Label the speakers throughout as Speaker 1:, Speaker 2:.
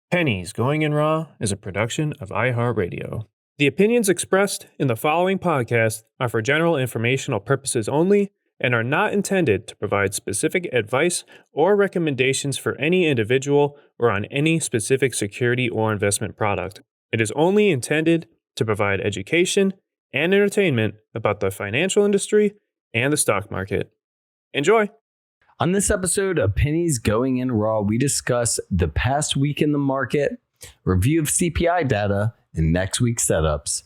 Speaker 1: Pennies Going in Raw is a production of iHeartRadio. The opinions expressed in the following podcast are for general informational purposes only and are not intended to provide specific advice or recommendations for any individual or on any specific security or investment product. It is only intended to provide education and entertainment about the financial industry and the stock market. Enjoy!
Speaker 2: On this episode of Pennies Going in Raw, we discuss the past week in the market, review of CPI data, and next week's setups.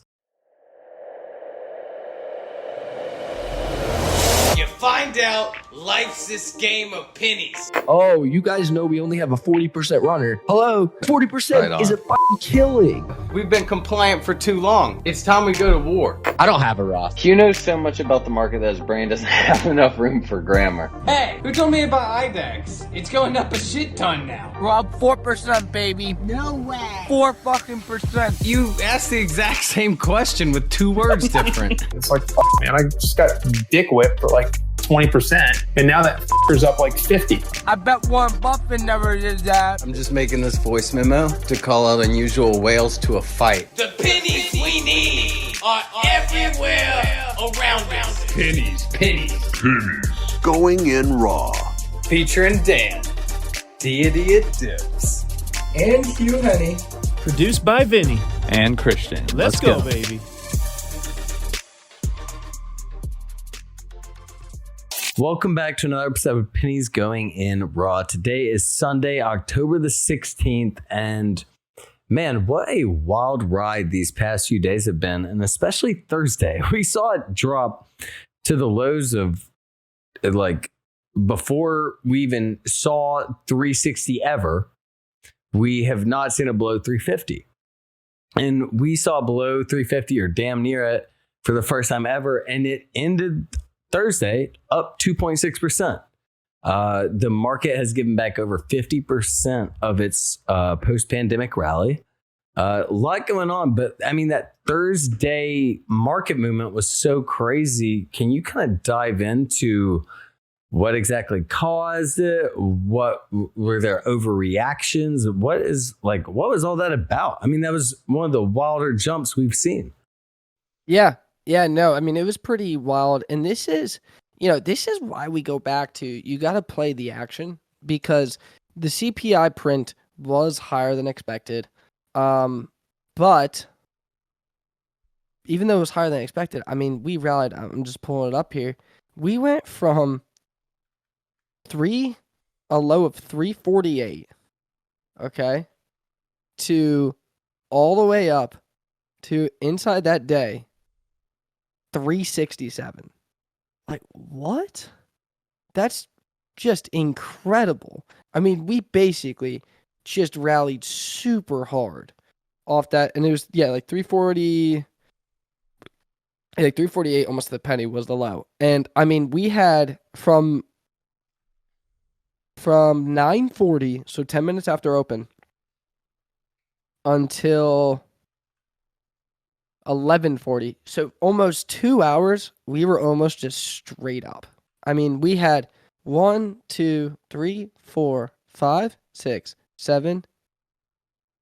Speaker 3: You find out life's this game of pennies.
Speaker 4: Oh, you guys know we only have a 40% runner. Hello, 40% is a fucking killing.
Speaker 3: We've been compliant for too long. It's time we go to war.
Speaker 4: I don't have a Roth.
Speaker 5: Hugh knows so much about the market that his brain doesn't have enough room for grammar.
Speaker 3: Hey, who told me about IDEX? It's going up a shit ton now.
Speaker 6: Rob, 4%, baby. No way. 4 fucking percent.
Speaker 3: You asked the exact same question with 2 words different.
Speaker 7: It's like, man, I just got dick whipped for like 20%, and now that f***er's up like 50.
Speaker 6: I bet Warren Buffett never did that.
Speaker 3: I'm just making this voice memo to call out unusual whales to a fight. The pennies we need are everywhere around us. Pennies.
Speaker 8: Going in Raw.
Speaker 3: Featuring Dan, Deity of Dips,
Speaker 4: And Hugh Henny.
Speaker 1: Produced by Vinny.
Speaker 9: And Christian.
Speaker 1: Let's go, baby.
Speaker 2: Welcome back to another episode of Pennies Going in Raw. Today is Sunday, October the 16th, and man, what a wild ride these past few days have been, and especially Thursday. We saw it drop to the lows of, like, before we even saw 360 ever, we have not seen it below 350. And we saw below 350 or damn near it for the first time ever, and it ended Thursday up 2.6%. The market has given back over 50% of its post-pandemic rally. A lot going on, but I mean, that Thursday market movement was so crazy. Can you kind of dive into what exactly caused it? What were there overreactions? What was all that about? I mean, that was one of the wilder jumps we've seen.
Speaker 10: Yeah, no, I mean, it was pretty wild. And this is why we go back to, you got to play the action, because the CPI print was higher than expected. But even though it was higher than expected, I mean, we rallied. I'm just pulling it up here. We went from a low of 348, okay, to all the way up to inside that day, 367. Like, what? That's just incredible. I mean, we basically just rallied super hard off that, and it was like 340, like 348, almost to the penny was the low. And I mean, we had from 9:40, so 10 minutes after open, until 11:40, so almost 2 hours, we were almost just straight up. I mean, we had 1, 2, 3, 4, 5, 6, 7,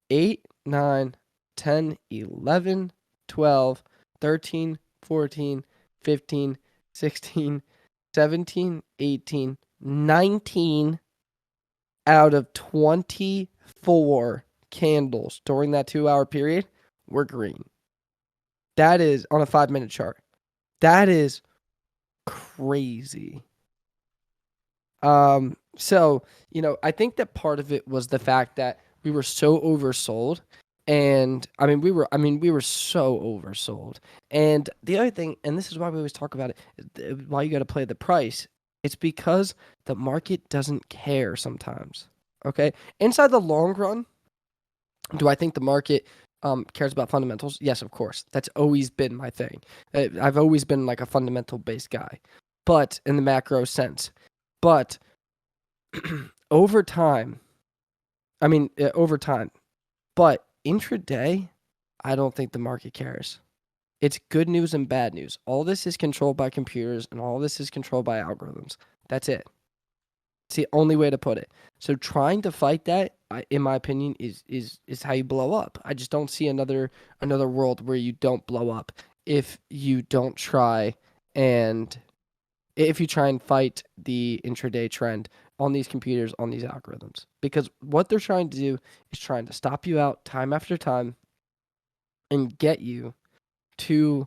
Speaker 10: 8, 9, 10, 11, 12, 13, 14, 15, 16, 17, 18, 19 out of 24 candles during that 2 hour period were green. That is on a 5-minute chart. That is crazy. So, I think that part of it was the fact that we were so oversold. And I mean, we were so oversold. And the other thing, and this is why we always talk about it, why you got to play the price. It's because the market doesn't care sometimes. Okay. Inside the long run, do I think the market cares about fundamentals? Yes, of course. That's always been my thing. I've always been like a fundamental based guy, but in the macro sense. But over time, but intraday, I don't think the market cares. It's good news and bad news. All this is controlled by computers, and all this is controlled by algorithms. That's it. It's the only way to put it. So trying to fight that, in my opinion, is how you blow up. I just don't see another world where you don't blow up if you don't try and if you try and fight the intraday trend on these computers, on these algorithms. Because what they're trying to do is trying to stop you out time after time and get you to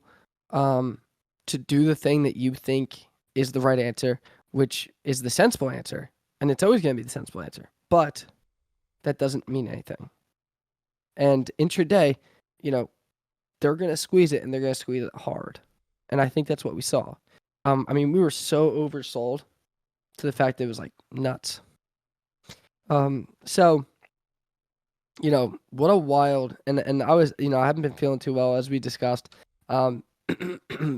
Speaker 10: do the thing that you think is the right answer, which is the sensible answer. And it's always going to be the sensible answer. But that doesn't mean anything. And intraday, they're going to squeeze it, and they're going to squeeze it hard. And I think that's what we saw. We were so oversold to the fact that it was like nuts. So, what a wild, and I was, I haven't been feeling too well as we discussed. But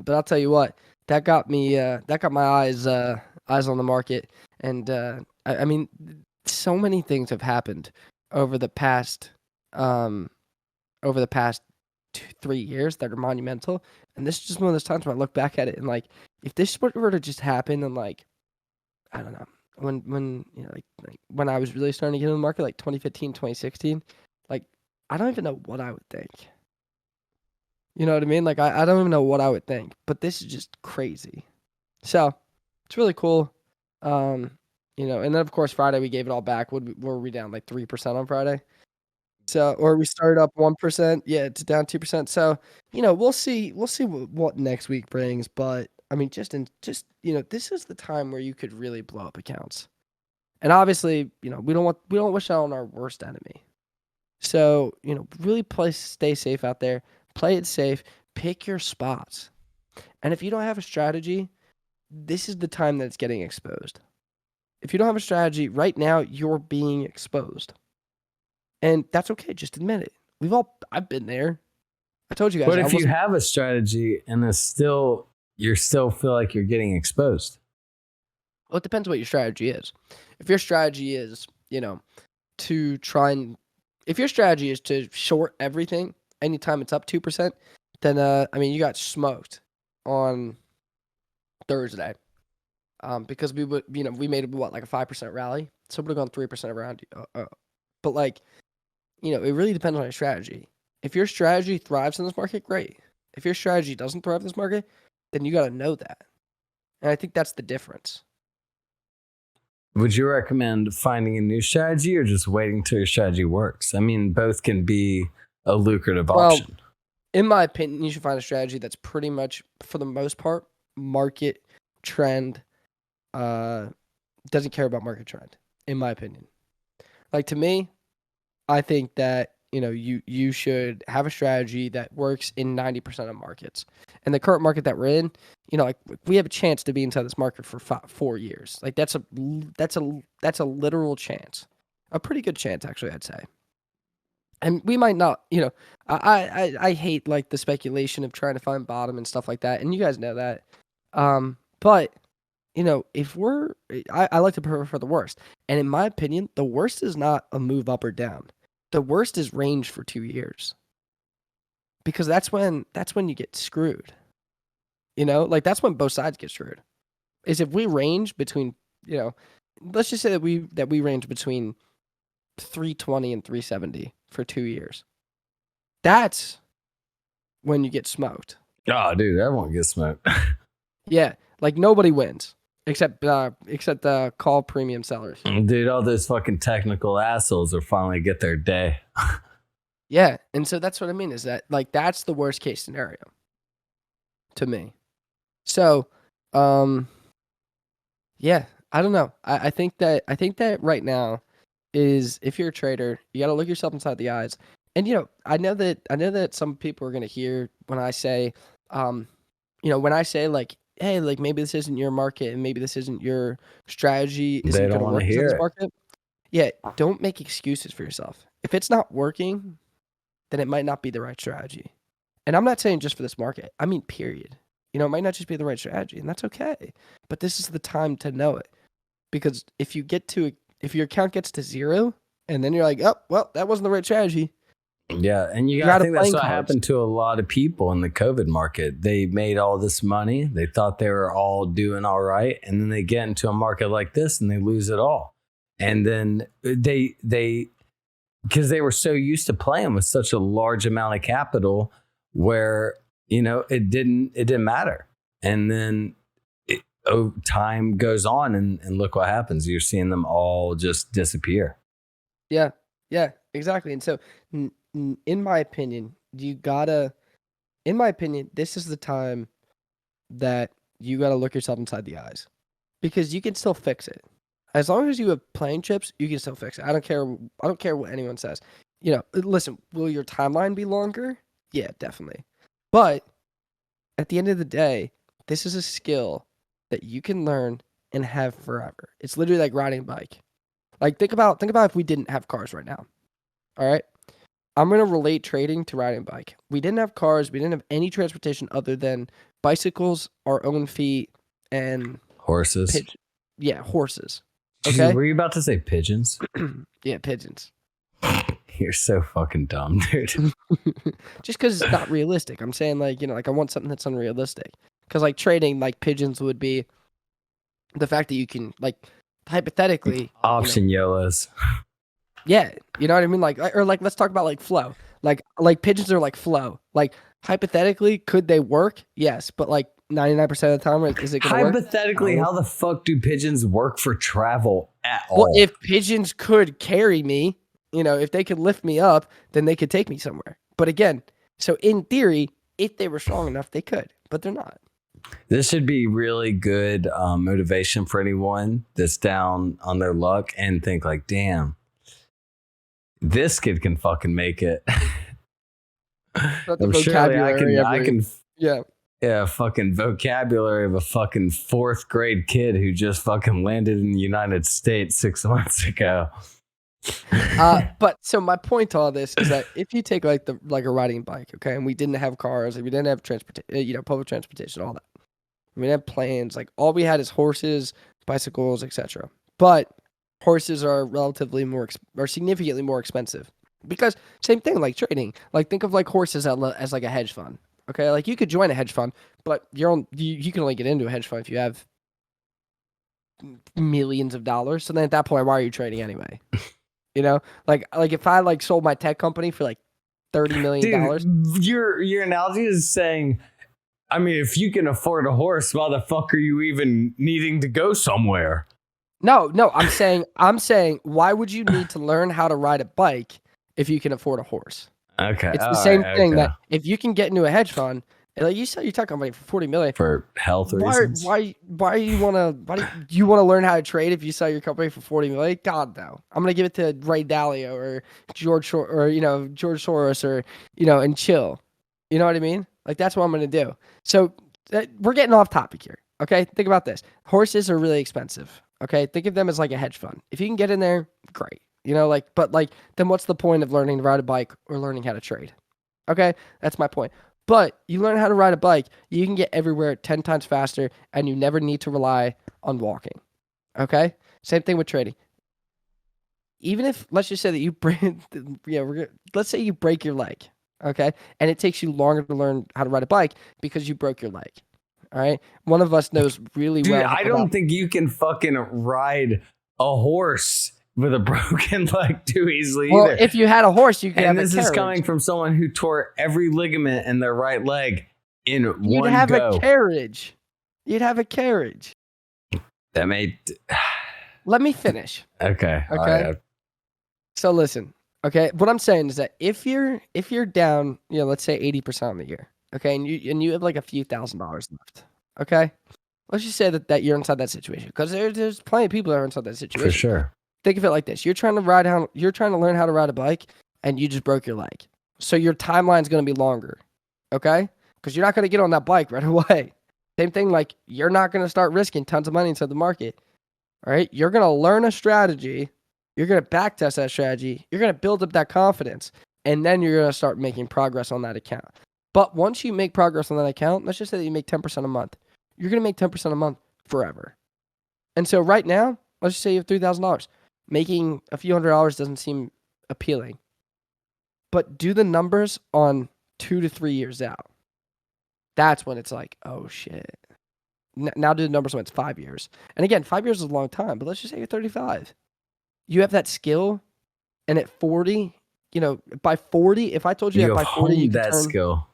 Speaker 10: I'll tell you what, that got my eyes on the market. And, so many things have happened over the past 2-3 years that are monumental. And this is just one of those times where I look back at it and like, if this were to just happen and like, I don't know, when when I was really starting to get in the market, like 2015, 2016, like I don't even know what I would think. You know what I mean? Like I don't even know what I would think, but this is just crazy. So it's really cool. And then of course Friday we gave it all back. Were we down like 3% on Friday? So, or we started up 1%. Yeah, it's down 2%. So, we'll see what next week brings. But I mean, this is the time where you could really blow up accounts. And obviously, we don't wish that on our worst enemy. So, really stay safe out there. Play it safe. Pick your spots. And if you don't have a strategy, this is the time that it's getting exposed. If you don't have a strategy right now, you're being exposed. And that's okay. Just admit it. I've been there. I told you guys.
Speaker 2: But if you have a strategy and you still feel like you're getting exposed.
Speaker 10: Well, it depends what your strategy is. If your strategy is, if your strategy is to short everything anytime it's up 2%, then, you got smoked on Thursday. Because we made like a 5% rally. So it would have gone 3% around you. But like, it really depends on your strategy. If your strategy thrives in this market, great. If your strategy doesn't thrive in this market, then you got to know that. And I think that's the difference.
Speaker 2: Would you recommend finding a new strategy or just waiting till your strategy works? I mean, both can be a lucrative option.
Speaker 10: In my opinion, you should find a strategy that's pretty much, for the most part, market trend, doesn't care about market trend, in my opinion. Like, to me, I think that, you should have a strategy that works in 90% of markets. And the current market that we're in, like we have a chance to be inside this market for 4 years. Like that's a literal chance, a pretty good chance, actually, I'd say. And we might not, I hate like the speculation of trying to find bottom and stuff like that. And you guys know that. But if I like to prepare for the worst. And in my opinion, the worst is not a move up or down. The worst is range for 2 years. Because that's when you get screwed. Like that's when both sides get screwed. Is if we range between, let's just say that we range between 320 and 370 for 2 years. That's when you get smoked.
Speaker 2: Oh, dude, everyone gets smoked.
Speaker 10: Yeah, like nobody wins except the call premium sellers.
Speaker 2: Dude, all those fucking technical assholes will finally get their day.
Speaker 10: Yeah, and so that's what I mean is that like that's the worst case scenario to me. So, yeah, I don't know. I think that right now is if you're a trader, you got to look yourself inside the eyes. And I know that some people are going to hear when I say when I say like, hey, like maybe this isn't your market and maybe this isn't your strategy, isn't going to work in this market. Yeah, don't make excuses for yourself. If it's not working, then it might not be the right strategy. And I'm not saying just for this market. I mean, period. It might not just be the right strategy, and that's okay. But this is the time to know it. Because if your account gets to 0, and then you're like, oh, well, that wasn't the right strategy,
Speaker 2: Yeah, and
Speaker 10: You're
Speaker 2: I
Speaker 10: out of
Speaker 2: think that's
Speaker 10: playing
Speaker 2: what
Speaker 10: cards.
Speaker 2: happened to a lot of people in the COVID market. They made all this money. They thought they were all doing all right, and then they get into a market like this and they lose it all. And then they because they were so used to playing with such a large amount of capital, where it didn't matter. And then time goes on, and look what happens. You're seeing them all just disappear.
Speaker 10: Yeah, exactly. And so, in my opinion, this is the time that you got to look yourself inside the eyes, because you can still fix it. As long as you have playing chips, you can still fix it. I don't care what anyone says. Listen, will your timeline be longer? Yeah, definitely. But at the end of the day, this is a skill that you can learn and have forever. It's literally like riding a bike. Like think about if we didn't have cars right now. All right? I'm going to relate trading to riding a bike. We didn't have cars, we didn't have any transportation other than bicycles, our own feet, and
Speaker 2: Horses.
Speaker 10: Horses. Okay?
Speaker 2: Were you about to say pigeons?
Speaker 10: Yeah, pigeons.
Speaker 2: You're so fucking dumb, dude.
Speaker 10: Just because it's not realistic. I'm saying like I want something that's unrealistic. Because like trading like pigeons would be the fact that you can like hypothetically
Speaker 2: option YOLOs.
Speaker 10: Yeah, you know what I mean? Like let's talk about like flow. Like pigeons are like flow. Like hypothetically, could they work? Yes, but like 99% of the time, is it going to work?
Speaker 2: Hypothetically, how the fuck do pigeons work for travel at all?
Speaker 10: Well, if pigeons could carry me, if they could lift me up, then they could take me somewhere. But again, so in theory, if they were strong enough, they could, but they're not.
Speaker 2: This should be really good motivation for anyone that's down on their luck and think like, damn, this kid can fucking make it. Fucking vocabulary of a fucking 4th grade kid who just fucking landed in the United States 6 months ago.
Speaker 10: But so my point to all this is that if you take like a riding bike, okay, and we didn't have cars, we didn't have public transportation, all that, we didn't have planes, like all we had is horses, bicycles, etc. But horses are significantly more expensive, because same thing like trading. Like think of like horses as like a hedge fund. Okay, like you could join a hedge fund, but you can only get into a hedge fund if you have millions of dollars. So then at that point, why are you trading anyway? Like if I like sold my tech company for like $30 million.
Speaker 2: Your analogy is saying, I mean, if you can afford a horse, why the fuck are you even needing to go somewhere?
Speaker 10: No, I'm saying, why would you need to learn how to ride a bike if you can afford a horse?
Speaker 2: Okay,
Speaker 10: it's the same thing that if you can get into a hedge fund, like you sell your tech company for $40 million
Speaker 2: for health reasons.
Speaker 10: Why do you want to learn how to trade if you sell your company for $40 million? God no, I'm gonna give it to Ray Dalio or George Soros or and chill. You know what I mean? Like that's what I'm gonna do. So we're getting off topic here. Okay, think about this. Horses are really expensive. Okay, think of them as like a hedge fund. If you can get in there, great. But then what's the point of learning to ride a bike or learning how to trade? Okay, that's my point. But you learn how to ride a bike, you can get everywhere 10 times faster, and you never need to rely on walking. Okay, same thing with trading. Even if, let's just say that you break, let's say you break your leg, okay, and it takes you longer to learn how to ride a bike because you broke your leg. All right, one of us knows really well.
Speaker 2: Dude, I don't think you can fucking ride a horse with a broken leg too easily either.
Speaker 10: Well, if you had a horse, you could have a carriage.
Speaker 2: And this is coming from someone who tore every ligament in their right leg in one go.
Speaker 10: You'd have a carriage. You'd have a carriage.
Speaker 2: That made...
Speaker 10: Let me finish.
Speaker 2: Okay.
Speaker 10: Right. So listen, okay, what I'm saying is that if you're down, let's say 80% on the year, okay, and you have like a few $1,000s left, okay? Let's just say that you're inside that situation, because there's plenty of people that are inside that situation.
Speaker 2: For sure.
Speaker 10: Think of it like this: you're trying to learn how to ride a bike, and you just broke your leg. So your timeline's going to be longer, okay? Because you're not going to get on that bike right away. Same thing, like you're not going to start risking tons of money into the market. All right, you're going to learn a strategy. You're going to backtest that strategy. You're going to build up that confidence, and then you're going to start making progress on that account. But once you make progress on that account, let's just say that you make 10% a month. You're going to make 10% a month forever. And so right now, let's just say you have $3,000. Making a few $100s doesn't seem appealing. but do the numbers on 2 to 3 years out. That's when it's like, oh shit. Now do the numbers when it's 5 years. And again, 5 years is a long time, but let's just say you're 35. You have that skill, and at 40, by 40, if I told you that by 40 you could
Speaker 2: that skill.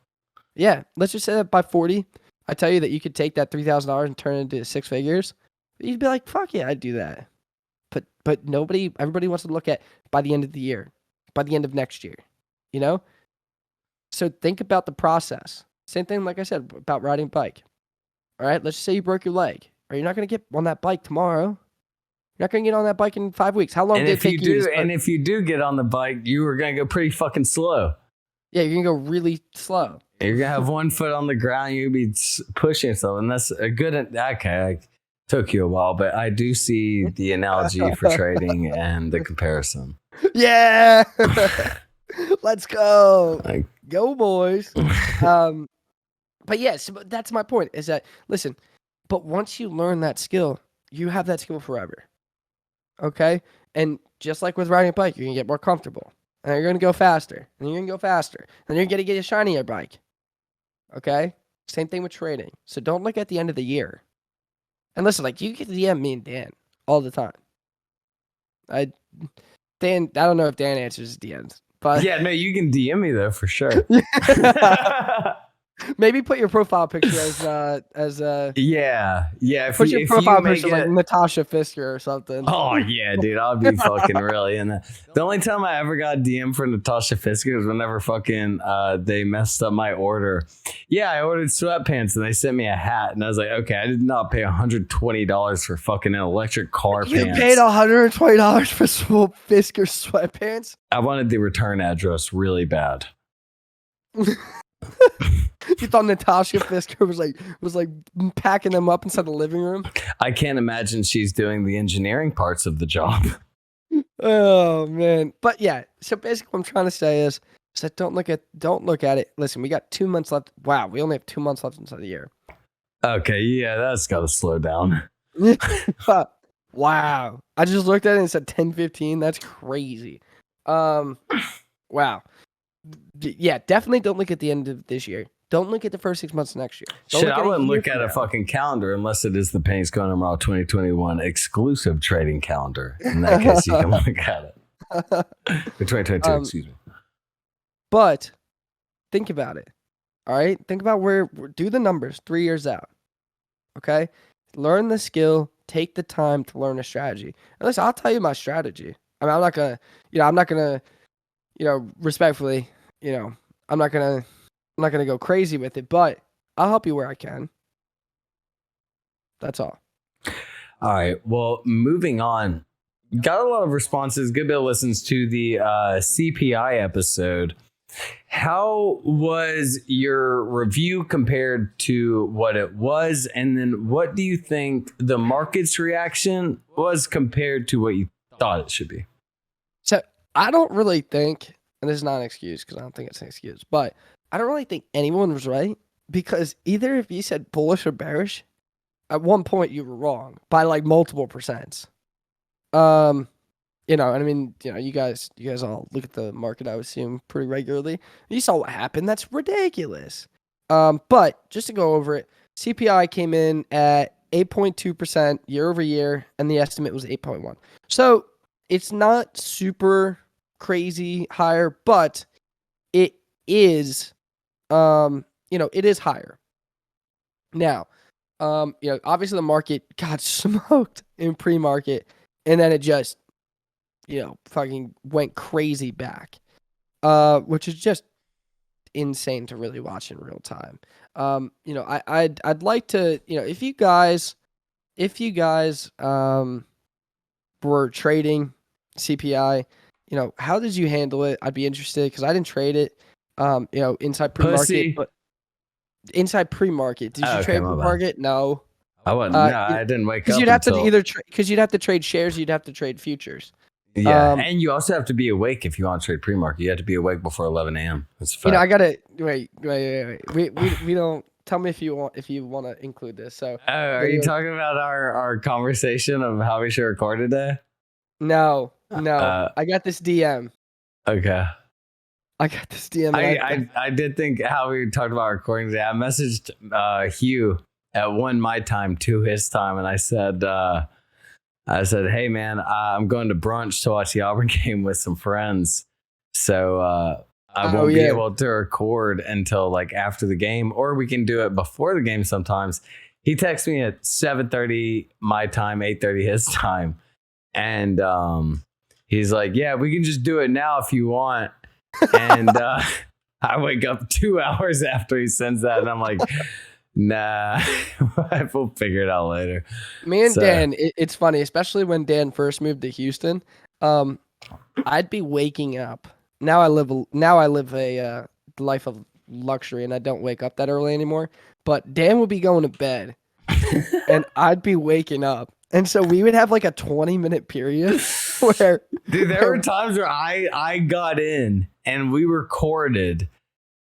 Speaker 10: Yeah, let's just say that by 40, I tell you that you could take that $3,000 and turn it into 6 figures. You'd be like, fuck yeah, I'd do that. But everybody wants to look at by the end of the year, by the end of next year, So think about the process. Same thing, like I said, about riding a bike. All right, let's just say you broke your leg. Are you not going to get on that bike tomorrow? You're not going to get on that bike in 5 weeks. How long did it take you?
Speaker 2: And if you do get on the bike, you are going to go pretty fucking slow.
Speaker 10: Yeah, you're going to go really slow.
Speaker 2: You're going to have one foot on the ground. You'll be pushing yourself. And that's a good, okay, took you a while, but I do see the analogy for trading and the comparison.
Speaker 10: Yeah. Let's go. Go, boys. But yes, that's my point is that, listen, but once you learn that skill, you have that skill forever. Okay? And just like with riding a bike, you're going to get more comfortable. And you're going to go faster. And you're going to go faster. And you're going to get a shinier bike. Okay? Same thing with trading. So don't look at the end of the year. And listen, you get to DM me and Dan all the time. I don't know if Dan answers his DMs. But
Speaker 2: yeah, no, you can DM me though for sure.
Speaker 10: Maybe put your profile picture as
Speaker 2: yeah.
Speaker 10: Put your profile picture like Natasha Fisker or something.
Speaker 2: Oh yeah, dude, I'll be fucking really in that. The only time I ever got a DM for Natasha Fisker was whenever fucking they messed up my order. Yeah, I ordered sweatpants and they sent me a hat, and I was like, okay, I did not pay $120 for fucking an electric car.
Speaker 10: You
Speaker 2: pants.
Speaker 10: paid $120 for Fisker sweatpants?
Speaker 2: I wanted the return address really bad.
Speaker 10: You thought Natasha Fisker was like packing them up inside the living room?
Speaker 2: I can't imagine she's doing the engineering parts of the job.
Speaker 10: Oh man. But yeah, so basically what I'm trying to say is that don't look at it. Listen, we got 2 months left. Wow, we only have 2 months left inside the year.
Speaker 2: Okay, yeah, that's gotta slow down.
Speaker 10: Wow. I just looked at it and said 10-15. That's crazy. Wow. Yeah, definitely don't look at the end of this year. Don't look at the first 6 months of next year.
Speaker 2: I wouldn't look at a fucking calendar unless it is the Penny's Going Raw 2021 exclusive trading calendar. In that case, you can look at it. The 2022, excuse me.
Speaker 10: But think about it. All right? Think about do the numbers 3 years out. Okay? Learn the skill. Take the time to learn a strategy. And listen, I'll tell you my strategy. I mean, I'm not gonna, respectfully, I'm not gonna go crazy with it, but I'll help you where I can. That's all.
Speaker 2: All right. Well, moving on. Got a lot of responses. Good bit of listens to the CPI episode. How was your review compared to what it was? And then what do you think the market's reaction was compared to what you thought it should be?
Speaker 10: So I don't really think, and this is not an excuse because I don't think it's an excuse, but I don't really think anyone was right because either if you said bullish or bearish, at one point you were wrong by multiple percents. You guys all look at the market, I would assume, pretty regularly. You saw what happened. That's ridiculous. But just to go over it, CPI came in at 8.2% year over year, and the estimate was 8.1. So it's not super crazy higher, but it is, it is higher. Now, obviously the market got smoked in pre-market, and then it just, fucking went crazy back, which is just insane to really watch in real time. I'd like to, if you guys were trading CPI, how did you handle it? I'd be interested because I didn't trade it, inside pre-market. But inside pre-market, did you trade pre-market? No.
Speaker 2: I wasn't. I didn't wake up.
Speaker 10: Because you'd have to because you'd have to trade shares, you'd have to trade futures.
Speaker 2: Yeah, and you also have to be awake if you want to trade pre-market. You have to be awake before 11 a.m. That's a fact.
Speaker 10: I gotta wait. We don't. Tell me if you want to include this. So,
Speaker 2: are you talking about our conversation of how we should record today?
Speaker 10: No. I got this DM.
Speaker 2: Okay.
Speaker 10: I got this DM.
Speaker 2: I did think how we talked about recording today. I messaged Hugh at 1 my time, 2 his time, and I said, hey man, I'm going to brunch to watch the Auburn game with some friends, so I won't be able to record until like after the game, or we can do it before the game sometimes. He texts me at 7:30 my time, 8:30 his time, and he's like, yeah, we can just do it now if you want. And I wake up 2 hours after he sends that, and I'm like, nah, we'll figure it out later.
Speaker 10: Me and Dan, it's funny, especially when Dan first moved to Houston. I'd be waking up. Now I live a life of luxury, and I don't wake up that early anymore. But Dan would be going to bed, and I'd be waking up. And so we would have like a 20-minute period where...
Speaker 2: Dude, there were times where I got in and we recorded,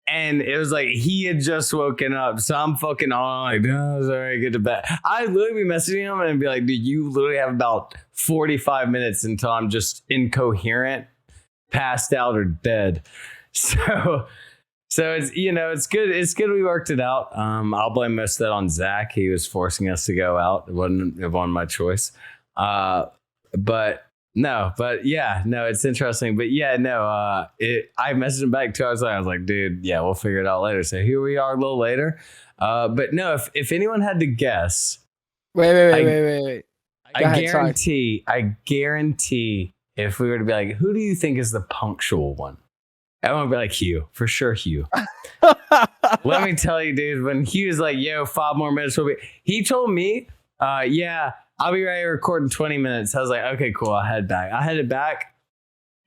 Speaker 2: and it was like he had just woken up. So I'm fucking on like, oh, sorry, get to bed. I'd literally be messaging him and be like, dude, you literally have about 45 minutes until I'm just incoherent, passed out, or dead. So it's, it's good. It's good we worked it out. I'll blame most of that on Zach. He was forcing us to go out. It wasn't my choice. But it's interesting. But I messaged him back 2 hours later. I was like, dude, yeah, we'll figure it out later. So here we are a little later. But no, if anyone had to guess,
Speaker 10: wait.
Speaker 2: I guarantee if we were to be like, who do you think is the punctual one? Everyone would be like, Hugh, for sure, Hugh. Let me tell you, dude, when Hugh was like, yo, 5 more minutes will be, he told me, yeah, I'll be ready to record in 20 minutes. I was like, okay, cool, I'll head back. I headed back.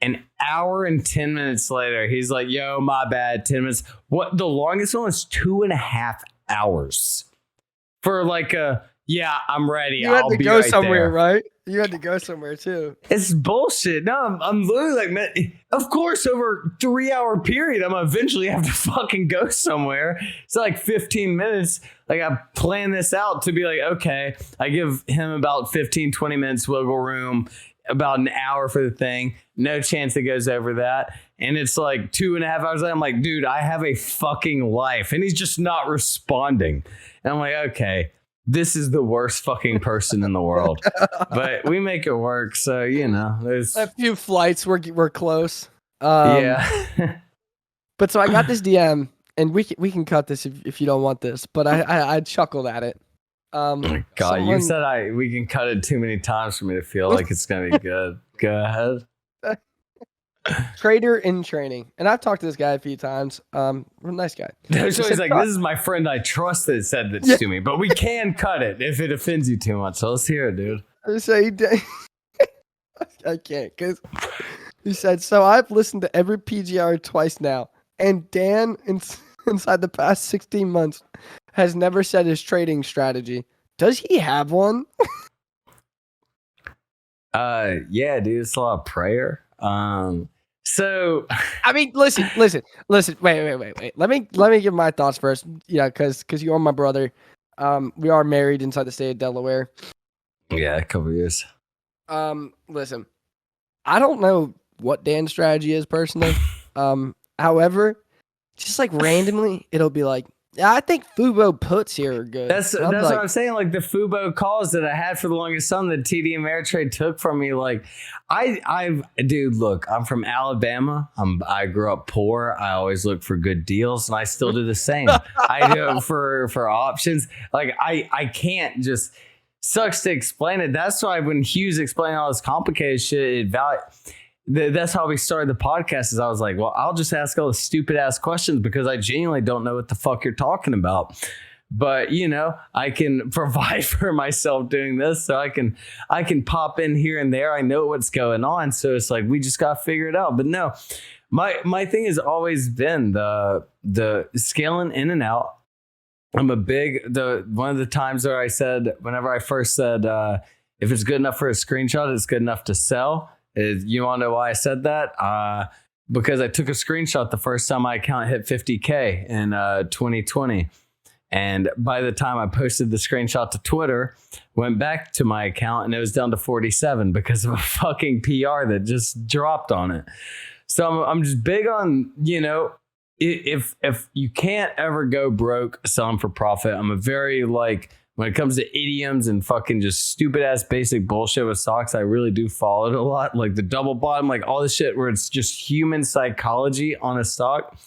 Speaker 2: An hour and 10 minutes later, he's like, yo, my bad, 10 minutes. What? The longest one was 2.5 hours for like yeah, I'm ready.
Speaker 10: You had to go somewhere, right? You had to go somewhere too.
Speaker 2: It's bullshit. No, I'm literally like, man, of course, over a 3-hour period, I'm gonna eventually have to fucking go somewhere. It's like 15 minutes. Like I plan this out to be like, okay, I give him about 15, 20 minutes wiggle room, about an hour for the thing. No chance it goes over that. And it's like 2.5 hours later, I'm like, dude, I have a fucking life. And he's just not responding. And I'm like, okay, this is the worst fucking person in the world. But we make it work. So, there's
Speaker 10: a few flights were close.
Speaker 2: Yeah.
Speaker 10: But so I got this DM, and we can cut this if you don't want this, but I chuckled at it.
Speaker 2: God, you said we can cut it too many times for me to feel like it's going to be good. Go ahead.
Speaker 10: Trader in training. And I've talked to this guy a few times. Nice guy.
Speaker 2: So he's like, this is my friend I trust that said this to me, but we can cut it if it offends you too much. So let's hear it, dude.
Speaker 10: So I can't, because he said, so I've listened to every PGR twice now, and Dan inside the past 16 months has never said his trading strategy. Does he have one?
Speaker 2: Yeah, dude, it's a lot of prayer. So
Speaker 10: I mean, listen. Wait. Let me give my thoughts first. Yeah, because you are my brother. We are married inside the state of Delaware.
Speaker 2: Yeah, a couple years.
Speaker 10: Listen, I don't know what Dan's strategy is personally. However, just like randomly, it'll be like, I think Fubo puts here are good.
Speaker 2: That's like, what I'm saying. Like the Fubo calls that I had for the longest time that TD Ameritrade took from me. Like dude, look, I'm from Alabama. I grew up poor. I always look for good deals, and I still do the same. I do it for options. Like I can't just, sucks to explain it. That's why when Hugh's explaining all this complicated shit, that's how we started the podcast. Is I was like, well, I'll just ask all the stupid ass questions because I genuinely don't know what the fuck you're talking about. But I can provide for myself doing this, so I can pop in here and there. I know what's going on, so it's like we just got to figure it out. But no, my thing has always been the scaling in and out. I'm a one of the times where I said, whenever I first said, if it's good enough for a screenshot, it's good enough to sell. You want to know why I said that? Because I took a screenshot the first time my account hit 50K in 2020. And by the time I posted the screenshot to Twitter, went back to my account and it was down to 47 because of a fucking PR that just dropped on it. So I'm just big on, if you can't ever go broke selling for profit, I'm a very when it comes to idioms and fucking just stupid ass basic bullshit with stocks, I really do follow it a lot. Like the double bottom, like all this shit where it's just human psychology on a stock.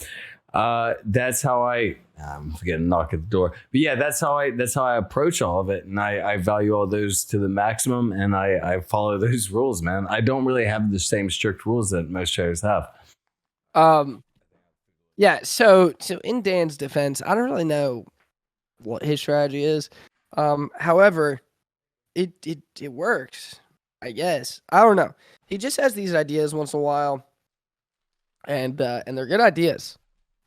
Speaker 2: That's how I'm getting a knock at the door. But yeah, that's how I approach all of it. And I value all those to the maximum, and I follow those rules, man. I don't really have the same strict rules that most traders have.
Speaker 10: Yeah, so in Dan's defense, I don't really know what his strategy is. However, it works, I guess. I don't know. He just has these ideas once in a while, and they're good ideas.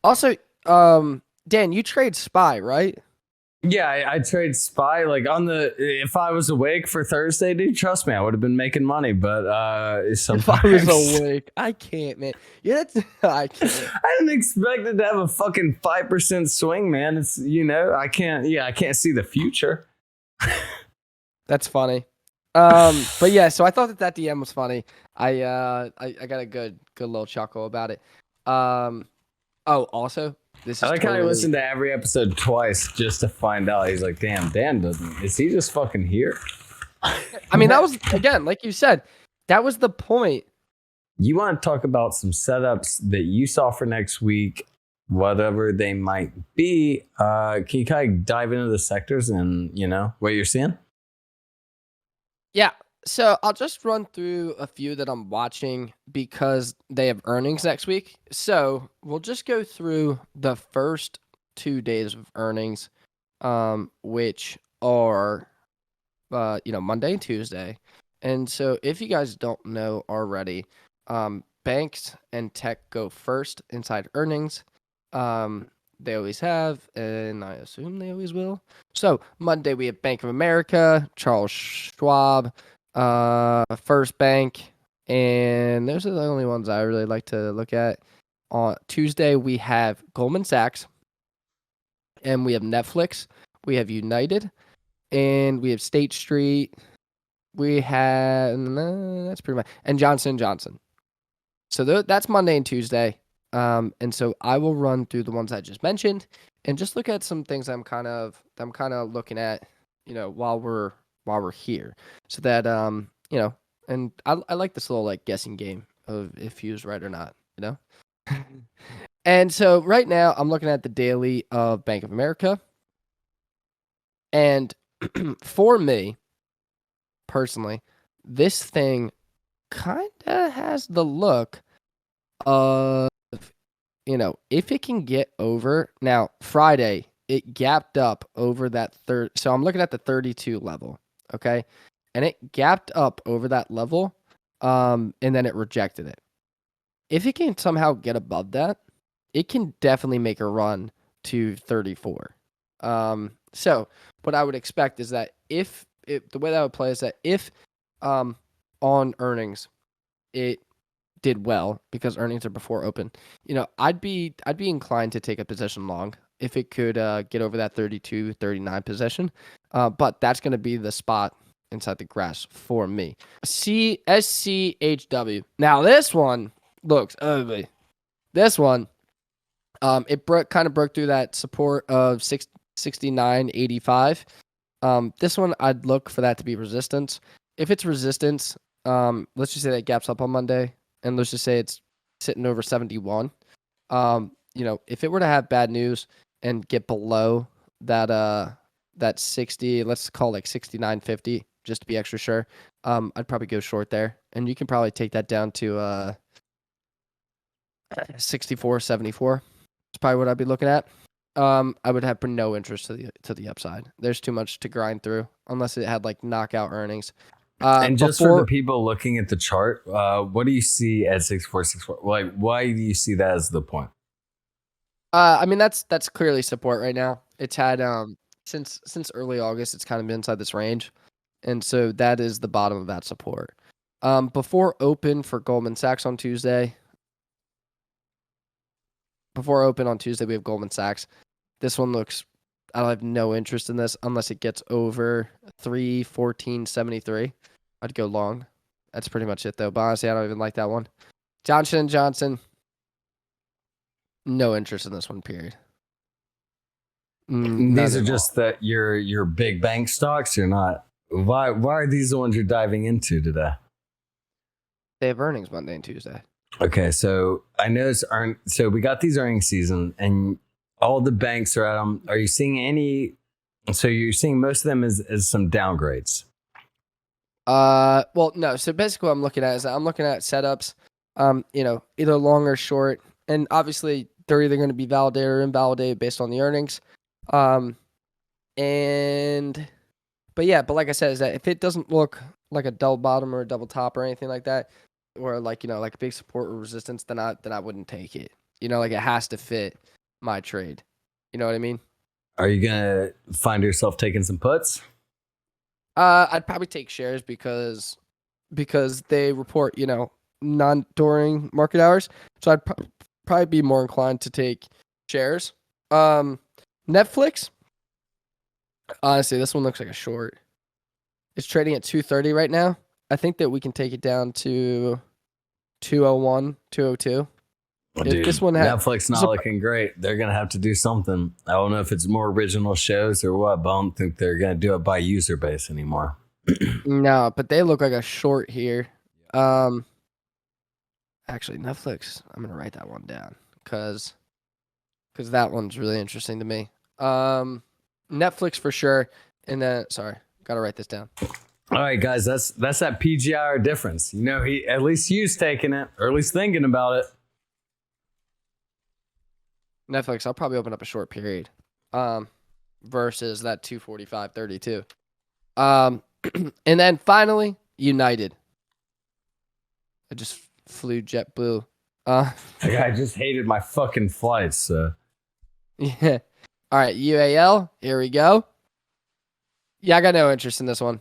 Speaker 10: Also, Dan, you trade SPY, right?
Speaker 2: Yeah, I trade SPY if I was awake for Thursday, dude, trust me, I would have been making money. But sometimes
Speaker 10: if I was awake, I can't, man. Yeah, I can't.
Speaker 2: I didn't expect it to have a fucking 5% swing, man. It's I can't see the future.
Speaker 10: That's funny. But yeah, so I thought that DM was funny. I got a good little chuckle about it. Also, this is
Speaker 2: I like how I listened to every episode twice just to find out. He's like, damn, Dan is he just fucking here?
Speaker 10: I mean, that was, again, like you said, that was the point.
Speaker 2: You want to talk about some setups that you saw for next week, whatever they might be. Can you kind of dive into the sectors and, what you're seeing?
Speaker 10: Yeah. So I'll just run through a few that I'm watching because they have earnings next week. So we'll just go through the first 2 days of earnings, which are, Monday and Tuesday. And so if you guys don't know already, banks and tech go first inside earnings. They always have, and I assume they always will. So Monday we have Bank of America, Charles Schwab, First Bank, and those are the only ones I really like to look at. On Tuesday we have Goldman Sachs, and we have Netflix, we have United, and we have State Street. We have that's pretty much, and Johnson & Johnson. So that's Monday and Tuesday. And so I will run through the ones I just mentioned and just look at some things I'm kind of looking at, while we're here, so that and I like this little guessing game of if he was right or not, And so right now I'm looking at the daily of Bank of America, and for me personally, this thing kind of has the look of, if it can get over. Now, Friday, it gapped up over that third. So I'm looking at the 32 level, okay? And it gapped up over that level, and then it rejected it. If it can somehow get above that, it can definitely make a run to 34. So what I would expect is that if the way that I would play is that if on earnings it did well, because earnings are before open, I'd be inclined to take a position long if it could get over that 32, 39 position. But that's going to be the spot inside the grass for me. SCHW. Now this one looks ugly. This one, it kind of broke through that support of 69.85. This one, I'd look for that to be resistance. If it's resistance, let's just say that gaps up on Monday, and let's just say it's sitting over 71. If it were to have bad news and get below that 60, let's call it 69.50, just to be extra sure, I'd probably go short there, and you can probably take that down to 64.74. That's probably what I'd be looking at. I would have no interest to the upside. There's too much to grind through unless it had knockout earnings.
Speaker 2: And just for the people looking at the chart, what do you see at 6464? Why do you see that as the point?
Speaker 10: I mean, that's clearly support right now. It's had since early August, it's kind of been inside this range, and so that is the bottom of that support. Before open for Goldman Sachs on Tuesday. Before open on Tuesday, we have Goldman Sachs. This one looks, I have no interest in this unless it gets over 314.73. I'd go long. That's pretty much it, though. But honestly, I don't even like that one. Johnson & Johnson, no interest in this one, period.
Speaker 2: These are just your big bank stocks. You're not. Why are these the ones you're diving into today?
Speaker 10: They have earnings Monday and Tuesday.
Speaker 2: Okay, so I know so we got these earnings season, and all the banks are at them. Are you seeing any? So you're seeing most of them as some downgrades.
Speaker 10: Well, no. So basically, what I'm looking at is setups. Either long or short, and obviously they're either going to be validated or invalidated based on the earnings. But like I said, is that if it doesn't look like a double bottom or a double top or anything like that, or like a big support or resistance, then I wouldn't take it. Like it has to fit my trade. You know what I mean?
Speaker 2: Are you gonna find yourself taking some puts?
Speaker 10: I'd probably take shares because they report non during market hours, so I'd probably be more inclined to take shares. Netflix. Honestly, this one looks like a short. It's trading at 230 right now. I think that we can take it down to 201, 202.
Speaker 2: Well, dude,
Speaker 10: this one
Speaker 2: Netflix not looking great. They're gonna have to do something. I don't know if it's more original shows or what, but I don't think they're gonna do it by user base anymore.
Speaker 10: No, but they look like a short here. Actually, Netflix. I'm gonna write that one down because that one's really interesting to me. Netflix for sure, and then gotta write this down.
Speaker 2: All right, guys, that's that PGR difference. He at least Hugh's taking it, or at least thinking about it.
Speaker 10: Netflix, I'll probably open up a short period, versus that 245.32. And then finally, United. I just flew JetBlue.
Speaker 2: I just hated my fucking flights. So.
Speaker 10: Yeah. All right, UAL. Here we go. Yeah, I got no interest in this one.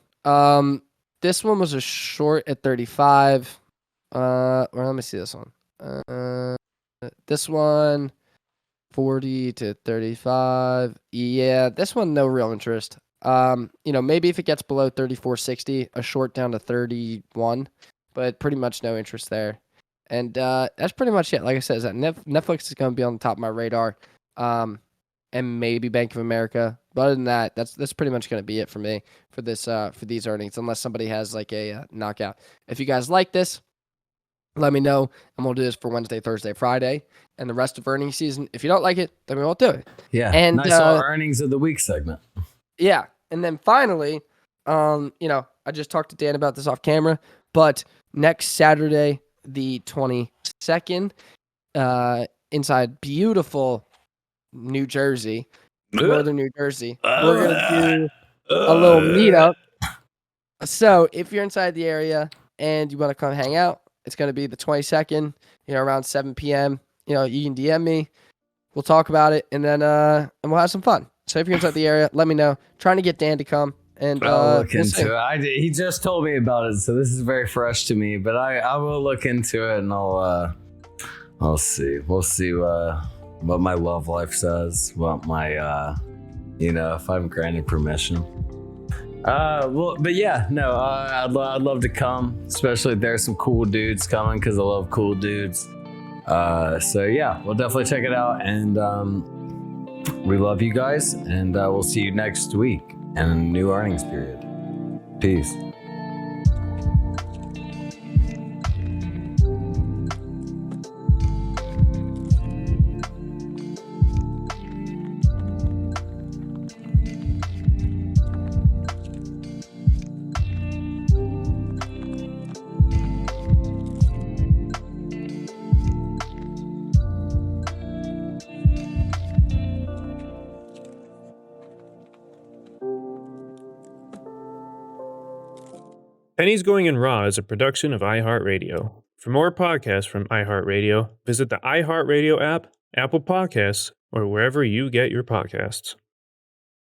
Speaker 10: This one was a short at 35. Or let me see this one. This one, 40 to 35. Yeah, this one, no real interest. Maybe if it gets below 34.60, a short down to 31, but pretty much no interest there. And that's pretty much it. Like I said, is that Netflix is going to be on the top of my radar. And maybe Bank of America. But other than that, that's pretty much going to be it for me for these earnings, unless somebody has like a knockout. If you guys like this, let me know, and we'll do this for Wednesday, Thursday, Friday, and the rest of earnings season. If you don't like it, then we won't do it.
Speaker 2: Yeah,
Speaker 10: and
Speaker 2: nice earnings of the week segment.
Speaker 10: Yeah, and then finally, I just talked to Dan about this off camera, but next Saturday, the 22nd, inside beautiful New Jersey, northern New Jersey, we're gonna do a little meetup. So if you're inside the area and you want to come hang out, it's gonna be the 22nd, around 7 p.m. You can DM me, we'll talk about it, and then and we'll have some fun. So if you're inside the area, let me know. Trying to get Dan to come, and
Speaker 2: I'll look into it. He just told me about it, so this is very fresh to me. But I will look into it, and I'll see. We'll see what my love life says. What my if I'm granted permission. But yeah, no, I'd love to come, especially if there's some cool dudes coming, because I love cool dudes. So yeah, we'll definitely check it out, and we love you guys, and we'll see you next week in a new earnings period. Peace.
Speaker 1: Pennies Going in Raw is a production of iHeartRadio. For more podcasts from iHeartRadio, visit the iHeartRadio app, Apple Podcasts, or wherever you get your podcasts.